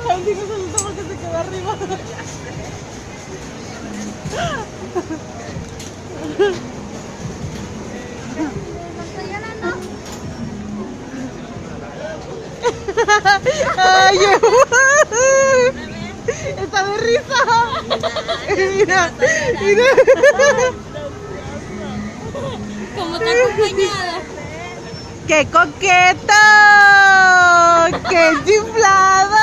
Andy no se asustó porque se quedó arriba. Ay, está de risa. Mira, mira. Como está acompañada. ¡Qué coqueto! ¡Qué chiflado!